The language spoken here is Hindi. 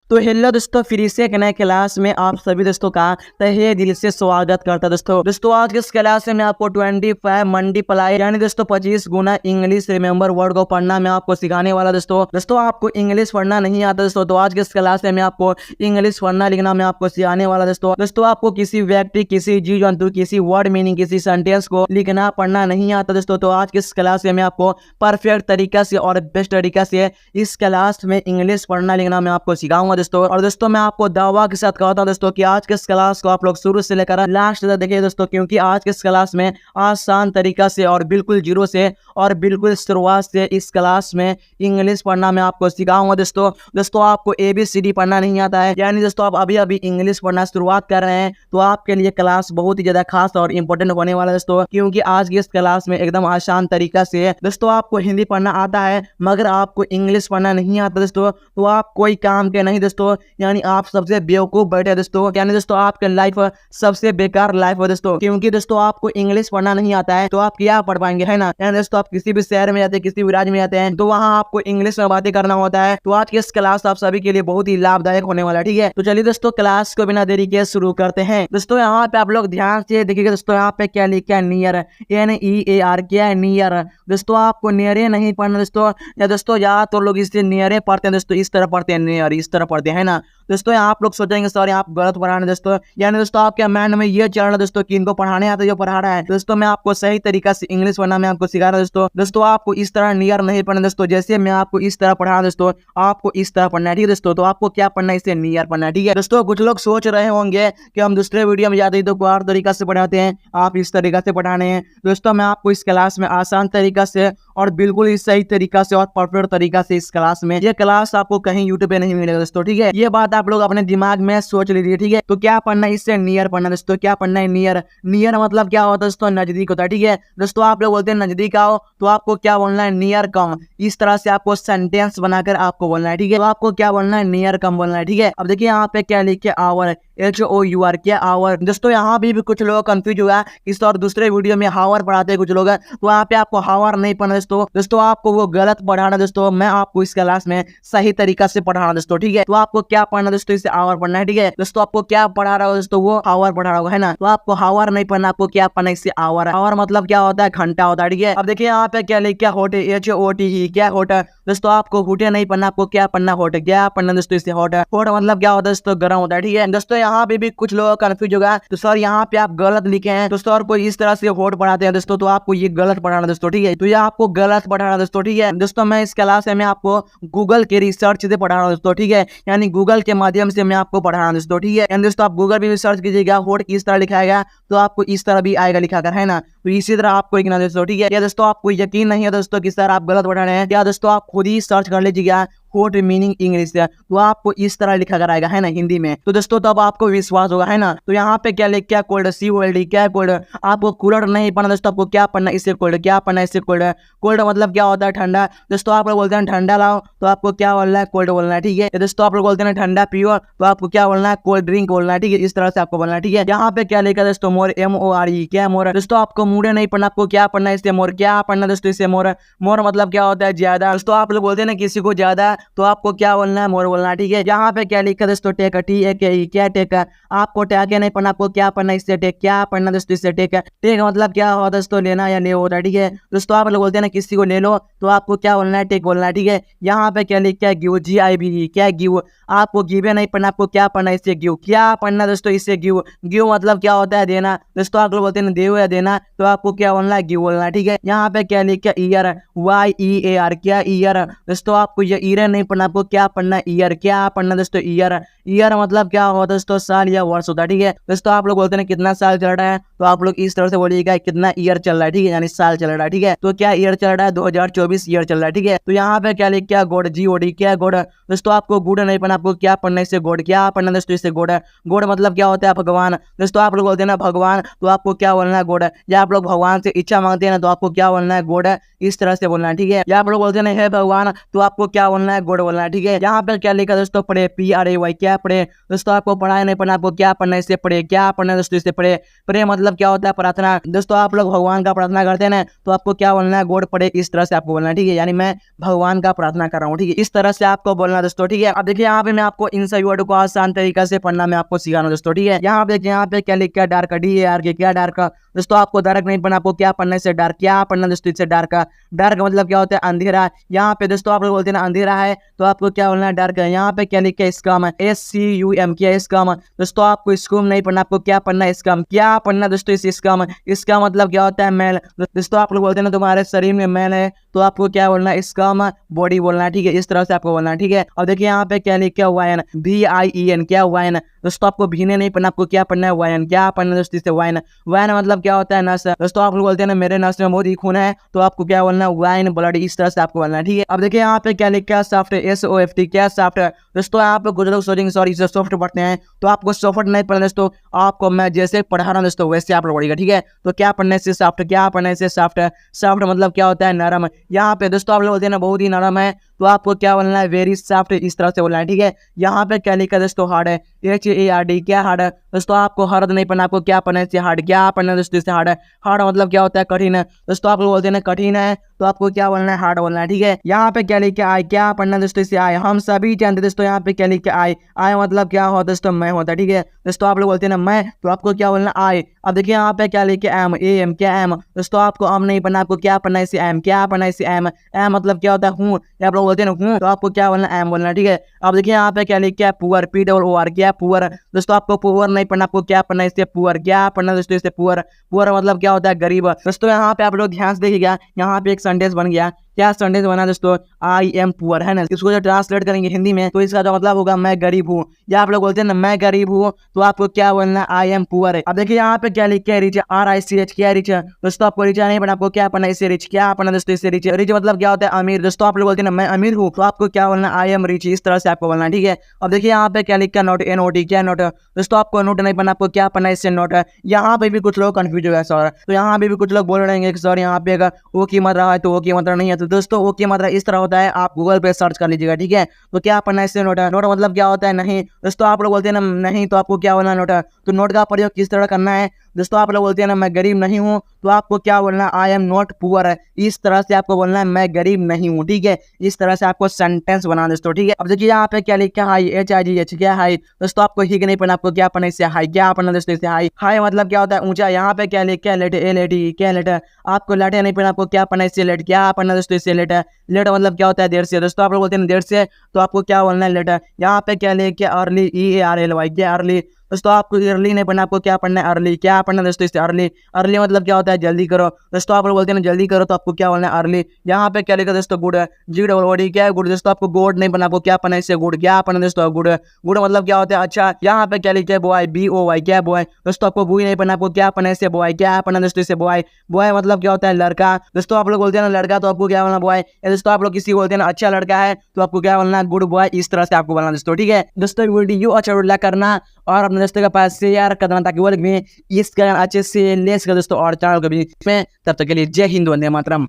तो हेलो दोस्तों, फिर से एक नए क्लास में आप सभी दोस्तों का तहे दिल से स्वागत करता है। दोस्तों आज के इस क्लास में मैं आपको 25 मल्टीप्लाई यानी दोस्तों 25 गुना इंग्लिश रिमेंबर वर्ड को पढ़ना मैं आपको सिखाने वाला। दोस्तों आपको इंग्लिश पढ़ना नहीं आता दोस्तों, तो आज के इस क्लास में मैं आपको इंग्लिश पढ़ना लिखना मैं आपको सिखाने वाला। दोस्तों आपको किसी व्यक्ति, किसी जीव जंतु, किसी वर्ड मीनिंग, किसी सेंटेंस को लिखना पढ़ना नहीं आता दोस्तों, तो आज के इस क्लास में मैं आपको परफेक्ट तरीका से और बेस्ट तरीका से इस क्लास में इंग्लिश पढ़ना लिखना मैं आपको सिखाऊंगा दोस्तों। और दोस्तों मैं आपको दावा के साथ कहता हूं दोस्तों कि आज के इस क्लास को आप लोग शुरू से लेकर लास्ट तक देखिए दोस्तों, क्योंकि आज के इस क्लास में आसान तरीका से और बिल्कुल जीरो से और बिल्कुल शुरुआत से इस क्लास में इंग्लिश पढ़ना मैं आपको सिखाऊंगा दोस्तों आपको ABCD पढ़ना नहीं आता है, यानी दोस्तों आप अभी अभी इंग्लिश पढ़ना शुरुआत कर रहे हैं, तो आपके लिए क्लास बहुत ही ज्यादा खास और इंपॉर्टेंट होने वाला है दोस्तों, क्योंकि आज की इस क्लास में एकदम आसान तरीका से दोस्तों आपको हिंदी पढ़ना आता है मगर आपको इंग्लिश पढ़ना नहीं आता दोस्तों, तो आप कोई काम के नहीं दोस्तों, यानी आप सबसे बेवकूफ बैठे दोस्तों, यानी दोस्तों आपके लाइफ सबसे बेकार लाइफ है दोस्तों, क्योंकि दोस्तों आपको इंग्लिश पढ़ना नहीं आता है तो आप क्या पढ़ पाएंगे, है ना। यानी दोस्तों आप किसी भी शहर में जाते हैं, किसी भी राज्य में जाते हैं, तो वहाँ आपको इंग्लिश में बातें करना होता है, तो आज की इस क्लास आप सभी के लिए बहुत ही लाभदायक होने वाला है। ठीक है, तो चलिए दोस्तों क्लास को बिना देरी के शुरू करते हैं। दोस्तों यहाँ पे आप लोग ध्यान से देखिएगा दोस्तों, यहाँ पे क्या लिखा है, नियर, NEAR, क्या है नियर। दोस्तों आपको नियरे नहीं पढ़ना दोस्तों, या दोस्तों या तो लोग इससे नियरे पढ़ते हैं दोस्तों, इस तरह पढ़ते हैं, नियर इस तरह पढ़ते हैं ना दोस्तों। यहाँ आप लोग सोचेंगे सर आप गलत पढ़ा रहे हैं दोस्तों, यानी दोस्तों आपके माइंड में ये चल रहा है दोस्तों कि इनको पढ़ाने आता है जो पढ़ा रहा है। दोस्तों मैं आपको सही तरीका से इंग्लिश पढ़ना मैं आपको सिखा रहा हूं दोस्तों आपको इस तरह नियर नहीं पढ़ना दोस्तों, जैसे मैं आपको इस तरह पढ़ा रहा हूं दोस्तों, आपको इस तरह पढ़ना है। ठीक है दोस्तों, तो आपको क्या पढ़ना है, इससे नियर पढ़ना है। ठीक है दोस्तों, कुछ लोग सोच रहे होंगे कि हम दूसरे वीडियो में जाते हैं तो और तरीका से पढ़ाते हैं, आप इस तरीका से पढ़ाने हैं। दोस्तों मैं आपको इस क्लास में आसान तरीका से और बिल्कुल ही सही तरीका से और परफेक्ट तरीका से इस क्लास में, ये क्लास आपको कहीं यूट्यूब पे नहीं मिलेगा दोस्तों। ठीक है, ये बात आप लोग अपने दिमाग में सोच लीजिए। ठीक है, तो क्या पढ़ना है, इससे नियर पढ़ना दोस्तों, क्या पढ़ना है, नियर। नियर मतलब क्या होता है दोस्तों, नजदीक होता है। ठीक है दोस्तों, आप लोग बोलते हैं नजदीक आओ, तो आपको क्या बोलना है, नियर कम। इस तरह से आपको सेंटेंस बनाकर आपको बोलना है। ठीक है, तो आपको क्या बोलना है, नियर कम बोलना है। ठीक है, अब देखिए यहाँ पे क्या लिखे, आवर, HOUR, क्या आवर। दोस्तों यहाँ भी कुछ लोग कंफ्यूज हुआ, इस और दूसरे वीडियो में हावर पढ़ाते हैं कुछ लोग, तो वहाँ पे आपको हावर नहीं पढ़ना दोस्तों आपको वो गलत पढ़ाना दोस्तों, मैं आपको इस क्लास में सही तरीका से पढ़ाना दोस्तों। ठीक है, तो आपको क्या पढ़ना दोस्तों, इसे आवर पढ़ना है। ठीक है दोस्तों, आपको क्या पढ़ा रहा हो दोस्तों, वो हावर पढ़ा रहा होगा, है ना, तो आपको हावर नहीं पढ़ना, आपको क्या पढ़ना, इससे आवर। आवर मतलब क्या होता है, घंटा होता है। ठीक है, अब देखिए यहाँ पे क्या लिखा, होटे, HOTE, क्या होटा। दोस्तों आपको हुटे नहीं पढ़ना, आपको क्या पढ़ना, होटे, क्या पढ़ना दोस्तों, इससे होट। होट मतलब क्या होता है दोस्तों, गर्म होता है। ठीक है दोस्तों, यहाँ पे भी कुछ लोग कंफ्यूज होगा, तो सर यहाँ पे आप गलत लिखे हैं दोस्तों, और कोई इस तरह से होट पढ़ाते हैं दोस्तों, तो आपको ये गलत पढ़ाना दोस्तों। ठीक है, तो ये आपको गलत पढ़ाना दोस्तों। ठीक है दोस्तों, मैं इस क्लास में आपको गूगल के रिसर्च से पढ़ा रहा हूं दोस्तों। ठीक है, यानी गूगल के माध्यम से मैं आपको पढ़ा रहा हूं दोस्तों। ठीक है, यानी दोस्तों आप गूगल पे भी सर्च कीजिएगा, होट किस तरह लिखाएगा, तो आपको इस तरह भी आएगा लिखा कर, है ना, तो इसी तरह आपको लिखना दोस्तों। ठीक है, या दोस्तों आपको यकीन नहीं है दोस्तों कि सर आप गलत पढ़ा रहे हैं, या दोस्तों आप खुद ही सर्च कर लीजिएगा होट मीनिंग इंग्लिश, तो आपको इस तरह लिखा कर आएगा, है ना, हिंदी में, तो दोस्तों तब आपको विश्वास होगा, है ना। तो यहाँ पे क्या लिख, क्या कोल्ड, COLD, क्या कोल्ड। आपको कूलर नहीं पढ़ना दोस्तों, आपको क्या पढ़ना, इससे कोल्ड, क्या पढ़ना, इससे कोल्ड। कोल्ड मतलब क्या होता है, ठंडा। दोस्तों आप लोग बोलते हैं ठंडा लाओ, तो आपको क्या बोलना है, कोल्ड बोलना है। ठीक है, दोस्तों आप लोग बोलते हैं ठंडा पियो, तो आपको क्या बोलना है, कोल्ड ड्रिंक बोलना है। ठीक है, इस तरह से आपको बोलना है। ठीक है, यहाँ पे क्या लिखा दोस्तों, मोर, MORE, क्या मोर। दोस्तों आपको मूडे नहीं पढ़ना, आपको क्या पढ़ना है, इससे मोर, क्या पढ़ना दोस्तों, इससे मोर। मोर मतलब क्या होता है, ज्यादा। दोस्तों आप लोग बोलते हैं ना किसी को ज्यादा, तो आपको क्या बोलना है, मोर बोलना है। ठीक है, यहाँ पे क्या लिखा दोस्तों, टेक, TAKE, क्या टेक। आपको टैके नहीं पढ़ना, आपको क्या पढ़ना, इससे टेक, क्या पढ़ना दोस्तों, इससे टेक। टेक मतलब क्या होता है दोस्तों, लेना या ले होता है। ठीक है दोस्तों, आप लोग बोलते हैं ना किसी को ले लो, तो आपको क्या बोलना है, टेक बोलना है। ठीक है, यहाँ पे क्या लिखा है, गिव, GIVE, क्या गिव। आपको गिवे नहीं पढ़ना, आपको क्या पढ़ना, इससे गिव, क्या पढ़ना दोस्तों, इससे गिव। गिव मतलब क्या होता है, देना। दोस्तों आप लोग बोलते हैं देव या देना, तो आपको क्या बोलना है, गिव बोलना है। ठीक है, यहाँ पे क्या लिखा है, ईयर, YEAR, क्या ईयर। दोस्तों आपको ये ईयर नहीं पढ़ना, आपको क्या पढ़ना, ईयर, क्या पढ़ना दोस्तों, ईयर। ईयर मतलब क्या होता है दोस्तों, साल या वर्ष होता है। ठीक है दोस्तों, आप लोग बोलते हैं कितना साल चल रहा है, तो आप लोग इस तरह से बोलिएगा कितना ईयर चल रहा है। ठीक है, यानी साल चल रहा है। ठीक है, तो क्या ईयर चल रहा है, 2024 ईयर चल रहा है। ठीक है, तो यहाँ पे क्या लिख, क्या गोड, GOD, क्या गोड। दोस्तों आपको गुड नहीं पढ़ना, आपको क्या पढ़ना, इससे गोड, क्या पढ़ना दोस्तों, इससे गोड। गोड मतलब क्या होता है, भगवान। दोस्तों आप लोग बोलते हैं ना भगवान, तो आपको क्या बोलना है, गोड। या आप लोग भगवान से इच्छा मांगते हैं ना, तो आपको क्या बोलना है, गोड, इस तरह से बोलना है। ठीक है, या आप लोग बोलते हैं हे भगवान, तो आपको क्या बोलना है, है गुड बोलना है, ठीक है। यहाँ पे क्या लिखा दोस्तों, पढ़े PRAY, क्या पढ़े दोस्तों, आपको पढ़ा नहीं पढ़ना, आपको क्या पढ़ना है इसे पढ़े, क्या पढ़ना है दोस्तों इसे पढ़े। प्रे मतलब क्या होता है, प्रार्थना। दोस्तों आप लोग भगवान का प्रार्थना करते हैं ना, तो आपको क्या बोलना है, गॉड पढ़े, इस तरह से आपको बोलना है, ठीक है। यानी मैं भगवान का प्रार्थना कर रहा हूँ, ठीक है, इस तरह से आपको बोलना है दोस्तों, ठीक है। अब देखिए यहाँ पे मैं आपको इन सभी वर्ड को आसान तरीका से पढ़ना मैं आपको सिखा रहा हूँ दोस्तों, ठीक है। यहाँ पे क्या लिखा है, डार्क, DARK, क्या डार्क दोस्तों, आपको डार्क नहीं पढ़ना, आपको क्या पढ़ना है इसे डार्क, क्या पढ़ना दोस्तों इसे डार्क। डार्क मतलब क्या होता है, अंधेरा। यहाँ पे दोस्तों आप लोग बोलते हैं ना अंधेरा है, तो आपको क्या बोलना है, डार्क है। यहाँ पे क्या लिखा है, स्कम, SCUM, क्या स्कम दोस्तों, आपको स्कूम नहीं पढ़ना, आपको क्या पढ़ना है, स्कम, क्या पढ़ना दोस्तों इस स्कम। इसका मतलब क्या होता है, मैल। दोस्तों आप लोग बोलते हैं ना तुम्हारे शरीर में मैल है, तो आपको क्या बोलना है, स्कम बॉडी बोलना है, ठीक है, इस तरह से आपको बोलना है, ठीक है। अब देखिए यहाँ पे क्या लिखा है, वाइन, VIEN, क्या वाइन दोस्तों, आपको भीने नहीं पढ़ना, आपको क्या पढ़ना है, वाइन, क्या पढ़ना है दोस्तों इसे वाइन। वाइन मतलब क्या होता है, नस। दोस्तों आप लोग बोलते हैं ना मेरे नस में बहुत ही खून है, तो आपको क्या बोलना है, वाइन ब्लड, इस तरह से आपको बोलना है, ठीक है। अब देखिए यहाँ पे क्या लिखा है, सॉफ्ट, SOFT, क्या सॉफ्ट दोस्तों, आप कुछ लोग सोचेंगे सॉरी इसे सॉफ्ट पढ़ते हैं, तो आपको सॉफ्ट नहीं पढ़ना दोस्तों, आपको मैं जैसे पढ़ा रहा हूं दोस्तों वैसे आप लोग पढ़िएगा, ठीक है। तो क्या पढ़ना है इसे सॉफ्ट, क्या पढ़ना है इसे सॉफ्ट। सॉफ्ट मतलब क्या होता है, नरम। यहाँ पे दोस्तों आप लोग बोलते हैं ना बहुत ही नरम है, तो आपको क्या बोलना है, वेरी सॉफ्ट, इस तरह से बोलना है, ठीक है। यहाँ पे क्या लिखा है दोस्तों, हार्ड है, HARD, क्या हार्ड है दोस्तों, आपको हार्ड नहीं पढ़ना, आपको क्या पढ़ना है इसे हार्ड, क्या पढ़ना है दोस्तों इसे हार्ड। हार्ड मतलब क्या होता है, कठिन है। दोस्तों आप लोग बोलते हैं ना कठिन है, तो आपको क्या बोलना है, हार्ड बोलना है, ठीक है। यहाँ पे क्या लिखा है, आई, क्या पढ़ना है दोस्तों इसे आई। हम सभी जानते दोस्तों यहाँ पे क्या लिखा है, आई। आई मतलब क्या होता है दोस्तों, मैं होता है, ठीक है। दोस्तों आप लोग बोलते हैं ना मैं, तो आपको क्या बोलना है, आई। अब देखिए यहाँ पे क्या लिखा है, AM, AM, क्या एम दोस्तों, आपको अम नहीं पढ़ना, आपको क्या पढ़ना है इसे एम, क्या पढ़ना है इसे एम। एम मतलब क्या होता है, हूँ, आप लोग बोलते हैं ना हूँ, तो आपको क्या बोलना है, एम बोलना है, ठीक है। अब देखिए यहाँ पे क्या लिखा है, पुअर, POOR, क्या पुअर दोस्तों, आपको पुअर नहीं पढ़ना, आपको क्या पढ़ना है इसे पुअर, क्या पढ़ना है दोस्तों इसे पुअर। पुअर मतलब क्या होता है, गरीब। दोस्तों यहाँ पे आप लोग ध्यान से देखिएगा, यहाँ पे एक सेंटेंस बन गया, क्या सेंटेंस बना दोस्तों, आई एम पुअर, है ना। इसको जब ट्रांसलेट करेंगे हिंदी में, तो इसका जो मतलब होगा, मैं गरीब हूँ। या आप लोग बोलते हैं ना मैं गरीब हूँ, तो आपको क्या बोलना है, आई एम पुअर है। अब देखिए यहाँ पे क्या लिखा है, रिच, RICH, क्या रिच दोस्तों, आपको रिच नहीं पढ़ना, आपको क्या पढ़ना है इसे रिच, क्या पढ़ना दोस्तों इसे रिच। रिच मतलब क्या होता है, अमीर। दोस्तों आप लोग बोलते हैं ना मैं अमीर हूँ, तो आपको क्या बोलना है, आई एम रिच, इस तरह से आपको बोलना है, ठीक है। अब देखिए यहाँ पे क्या लिखा है, नोट, NOT, क्या नोट दोस्तों, आपको नोट नहीं पढ़ना, आपको क्या पढ़ना है इससे नोट। यहाँ पे भी कुछ लोग कंफ्यूज हो गए सर, तो यहाँ पे भी कुछ लोग बोल रहे हैं कि सर यहाँ पे अगर ओ की मात्रा है तो ओ की मात्रा नहीं है, तो दोस्तों ओ की मात्रा इस तरह होता है, आप गूगल पे सर्च कर लीजिएगा, ठीक है। तो क्या पढ़ना है इससे नोट। नोट मतलब क्या होता है, नहीं। दोस्तों आप लोग बोलते हैं ना नहीं, तो आपको क्या बोलना है, नोट। तो नोट का प्रयोग किस तरह करना है दोस्तों, आप लोग बोलते हैं ना मैं गरीब नहीं हूँ, तो आपको क्या बोलना है, आई एम नॉट पुअर, इस तरह से आपको बोलना है, मैं गरीब नहीं हूँ, ठीक है। इस तरह से आपको सेंटेंस बनाना दोस्तों, ठीक है। अब देखिए यहाँ पे क्या लिखा है, हाई, HIGH, क्या हाई दोस्तों, आपको ही नहीं पढ़ना, आपको क्या पढ़ना इससे हाई, क्या पढ़ना दोस्तों इससे हाई। हाई मतलब क्या होता है, ऊंचा। यहाँ पे क्या लिखा है, लेट, LAT, क्या लेट, आपको लेटे नहीं पढ़ना, आपको क्या पढ़ना इससे लेट, क्या पढ़ना दोस्तों इससे लेट। लेट मतलब क्या होता है, देर से। दोस्तों आप लोग बोलते हैं देर से, तो आपको क्या बोलना है, लेट। यहाँ पे क्या लिखा है, अर्ली, EARLY, क्या अर्ली दोस्तों, आपको अर्ली नहीं पढ़ना, आपको क्या पढ़ना है, अर्ली, क्या पढ़ना दोस्तों इससे अर्ली। अर्ली मतलब क्या होता है, जल्दी करो। दोस्तों आप लोग बोलते हैं जल्दी करो, तो आपको क्या बोलना है, अर्ली। यहाँ पे क्या लिखा दोस्तों, गुड, GOOD, क्या है गुड दोस्तों, आपको गुड नहीं पढ़ना, आपको क्या पढ़ना है इससे गुड, क्या पढ़ना दोस्तों गुड। गुड मतलब क्या होता है, अच्छा। यहाँ पे क्या लिखा है, बॉय, BOY, क्या बॉय दोस्तों, आपको बुई नहीं पढ़ना, आपको क्या पढ़ना है इससे बॉय, क्या पढ़ना दोस्तों इससे बॉय। बॉय मतलब क्या होता है, लड़का। दोस्तों आप लोग बोलते हैं ना लड़का, तो आपको क्या बोलना, बॉय। दोस्तों आप लोग किसी को बोलते हैं ना अच्छा लड़का है, तो आपको क्या बोलना, गुड बॉय, इस तरह से आपको बोलना दोस्तों, ठीक है। दोस्तों वीडियो अच्छा करना और अपने दोस्तों के पास शेयर करना, ताकि वो लोग भी इसका अच्छे से ले सके दोस्तों, और चैनल को भी। तब तक के लिए जय हिंद, वंदे मातरम।